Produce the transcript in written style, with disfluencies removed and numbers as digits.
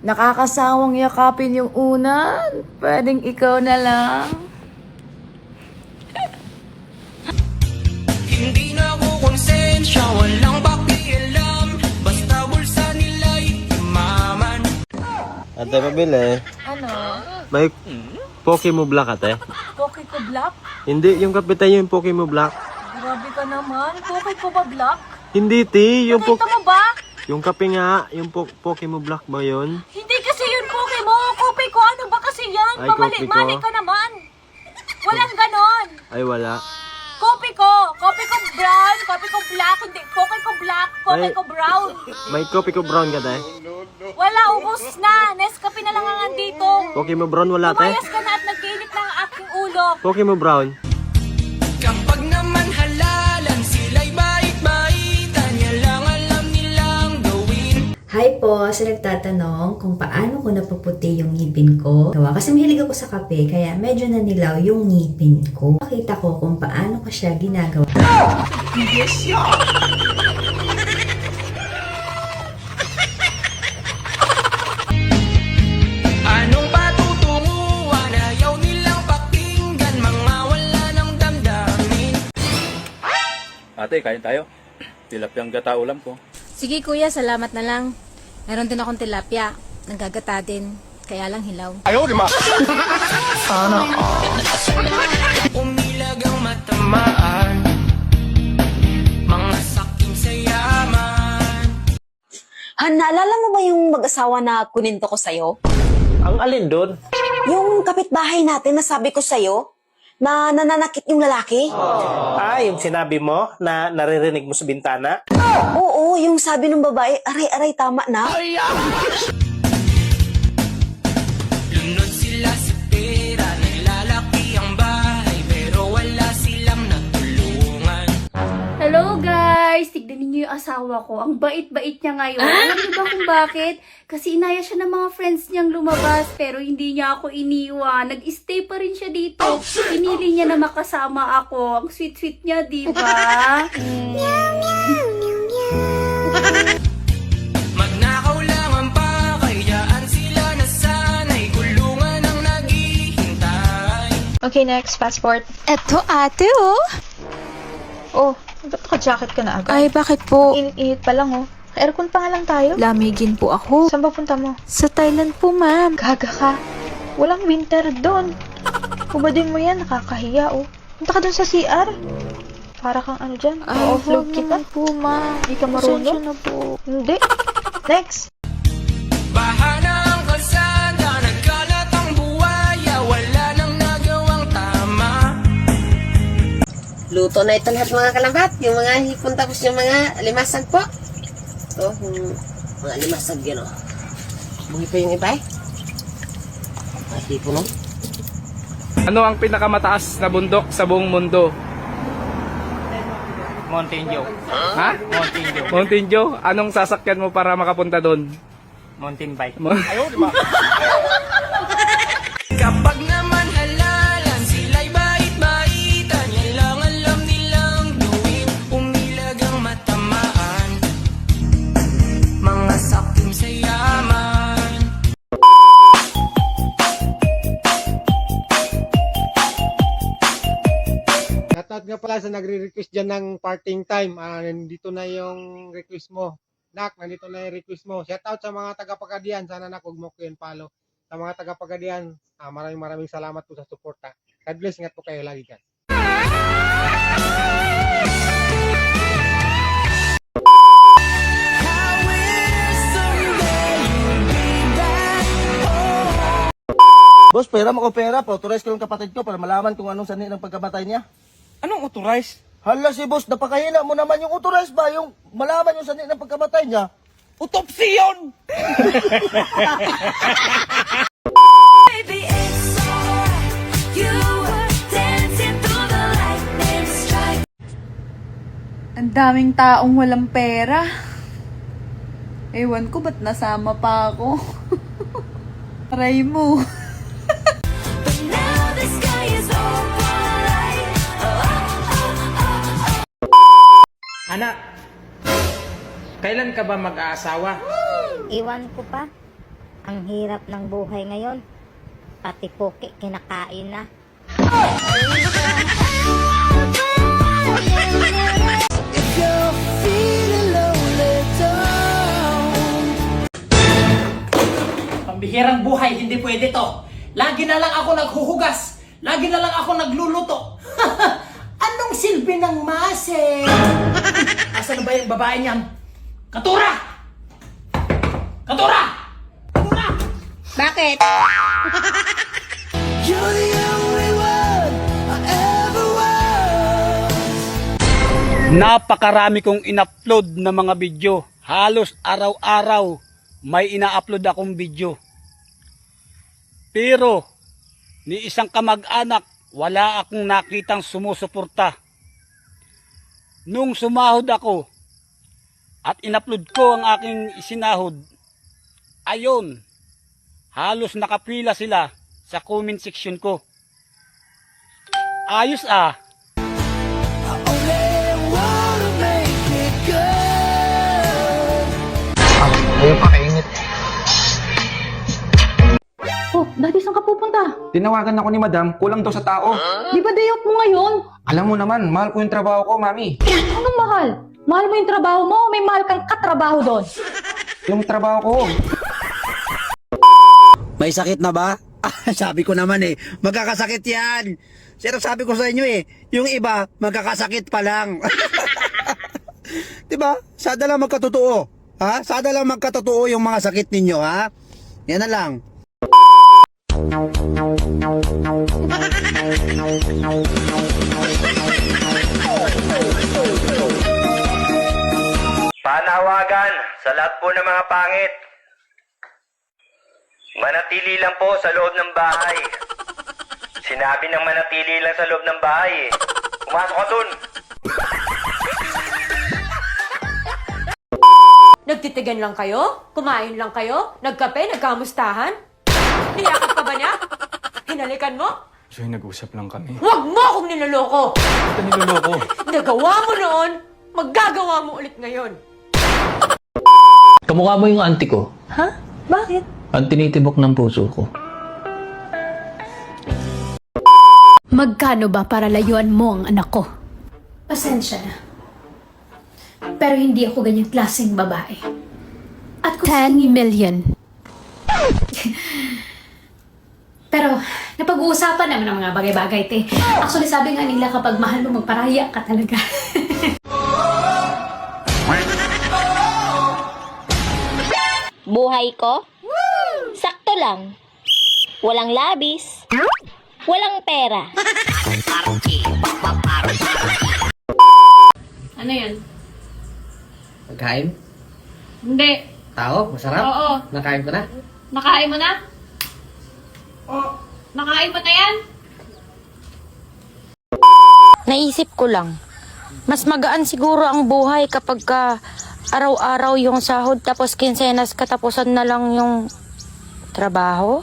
Nakakasawang yakapin yung unan. Pwedeng ikaw na lang. Hindi na ako konsensya, walang pakialam. Basta bulsa nila'y imaman. Ate, pabili. Ano? May Pokemo Black, ate. Poke ko black? Hindi, yung kapitan yung Pokemo Black. Grabe ka naman. Poke ko ba black? Hindi, ti. Yung, Nakita mo ba? yung kape nga, yung Pokemo Black ba yun? Hindi kasi yun poke mo. Kope ko. Ano ba kasi yan? Ay, kope ko. Mali ka naman. Walang ganon. Ay, wala. Kope ko. Kope ko brown. Kope ko black. Hindi. Poke ko black. Kope Ay. ko brown. May kopi ko brown ka, te. Wala. Ubos na. Nescafe na lang ang andito. Pokemo Brown wala, te. Lumayas ka na at nagkiinit na ang aking ulo. Pokemo Brown. Kapag naman halalan, sila'y bait-baitan. Yan lang alam nilang gawin. Hi po, sa nagtatanong kung paano ko napuputi yung ngipin ko. Kasi mahilig ako sa kape, kaya medyo nanilaw yung ngipin ko. Pakita ko kung paano ko siya ginagawa. Anong patutunguhan? Ayaw nilang pakinggan. Mga wala ng damdamin. Ate, kain tayo. Tilapyang gata ulam ko. Sige kuya, salamat na lang. Meron din akong tilapia. Nagagata din. Kaya lang hilaw. Umilag ang matamaan. Mga sakim sa yaman. Han, naalala mo ba yung mag-asawa na kuninto ko sa'yo? Ang alin doon? Yung kapitbahay natin na sabi ko sa'yo, na nananakit yung lalaki? Ah, yung sinabi mo na naririnig mo sa bintana? Oo, yung sabi ng babae, aray-aray, tama na. Lunod sila sa pera. Naglalaki ang bahay, pero wala silang natulungan. Hello guys! Tignan niyo yung asawa ko. Ang bait-bait niya ngayon. Alam niyo ba kung bakit? Kasi inaya siya ng mga friends niyang lumabas pero hindi niya ako iniwan. Nag-stay pa rin siya dito. Pinili niya na makasama ako. Ang sweet-sweet niya, di ba? Magnakaw lang ang pakayaan sila nasanay. Kulungan ang naghihintay. Okay, next, passport. Eto ate oh. Oh, ba't naka-jacket ka na agad? Ay bakit po? Init pa lang, oh. Aircon pa nga lang tayo. Lamigin po ako. Saan ba punta mo? Sa Thailand po ma'am. Gaga ka. Walang winter doon. Hubadin mo yan, nakakahiya, oh. Punta ka doon sa CR. Para kang ano dyan, Ay ma-offload huwag kita. naman po ma'am. Hindi ka Pasensya marunong. na po. Hindi. Next. Bahana ang kalsada, nagkalat ang buwaya. Wala nang nagawang tama. Luto na ito lahat mga kalambat. Yung mga hipon tapos yung mga limasag po. Ito, yung mga limasag yun o. Buhi pa yung iba eh. Mga hipon o. Ano ang pinakamataas na bundok sa buong mundo? Mountain Dew. Ha? Mountain Dew. Mountain Dew? Anong sasakyan mo para makapunta doon? Mountain bike. Kapag naman halalan, sila'y bait-baitan. Yan lang alam nilang gawin. Umilag ang matamaan. Mga sakim sa yaman. Shoutout nga pala sa nagre-request dyan ng parting time. Nandito na yung request mo. Nak, nandito na yung request mo. Shoutout sa mga taga-Pagadian. Sana nak, huwag mo ko yun follow. Sa mga taga-Pagadian, maraming salamat po sa suporta. God bless, ingat po kayo lagi guys. Boss, pera mo ko pera. Pa-authorize ko yung kapatid ko para malaman kung anong sani ng pagkamatay niya. Anong authorize? Hala si boss, napakahina mo naman yung authorize ba? Yung malaman yung sani ng pagkamatay niya. Autopsy yun! Ang daming taong walang pera. Ewan ko ba't nasama pa ako. Aray mo. Anak, kailan ka ba mag-aasawa? Iwan ko pa. Ang hirap ng buhay ngayon. Pati poke kinakain na. Pambihirang buhay, hindi pwede to. Lagi na lang ako naghuhugas. Lagi na lang ako nagluluto. Anong silbi ng mase? Asan na ba yung babae niyan? Katura! Katura! Katura! Bakit? Napakarami kong in-upload na mga video. Halos araw-araw may ina-upload akong video. Pero ni isang kamag-anak, wala akong nakitang sumusuporta. Nung sumahod ako at in-upload ko ang aking isinahod, ayon, halos nakapila sila sa comment section ko. Ayos ah. Oh, dati saan ka pupunta? Tinawagan ako ni madam, kulang daw sa tao. Di ba day off mo ngayon? Alam mo naman, mahal ko yung trabaho ko, mami. Anong mahal? Mahal mo yung trabaho mo? May mahal kang katrabaho doon. Yung trabaho ko. May sakit na ba? Sabi ko naman magkakasakit yan. Pero sabi ko sa inyo yung iba, magkakasakit pa lang. Diba? Sada lang magkatotoo. Ha? Sada lang magkatotoo yung mga sakit ninyo, ha? Yan na lang. Panawagan sa lahat po ng mga pangit. Manatili lang po sa loob ng bahay. Sinabi ng manatili lang sa loob ng bahay Pumasok ka dun! Nagtitigan lang kayo? Kumain lang kayo? Nagkape? Nagkamustahan? Niyakap ka ba niya? Hinalikan mo? Joy, nag-usap lang kami. Huwag mo akong niloloko! Ito niloloko. Nagawa mo noon, magagawa mo ulit ngayon. Kamukha mo yung auntie ko. Ha? Bakit? Ang tinitibok ng puso ko. Magkano ba para layuan mo ang anak ko? Pasensya na. Pero hindi ako ganyang klaseng babae. At 10 million. Pero napag-uusapan naman ang mga bagay-bagay, te. Actually, sabi nga nila kapag mahal mo, magparaya ka talaga. Buhay ko? Sakto lang. Walang labis. Walang pera. Ano yan? Pagkain? Hindi. Tao? Masarap? Oo. Nakain ko na? Nakain mo na? Nakain mo na yan? Naisip ko lang, mas magaan siguro ang buhay kapag araw-araw yung sahod tapos kinsenas katapusan na lang yung trabaho.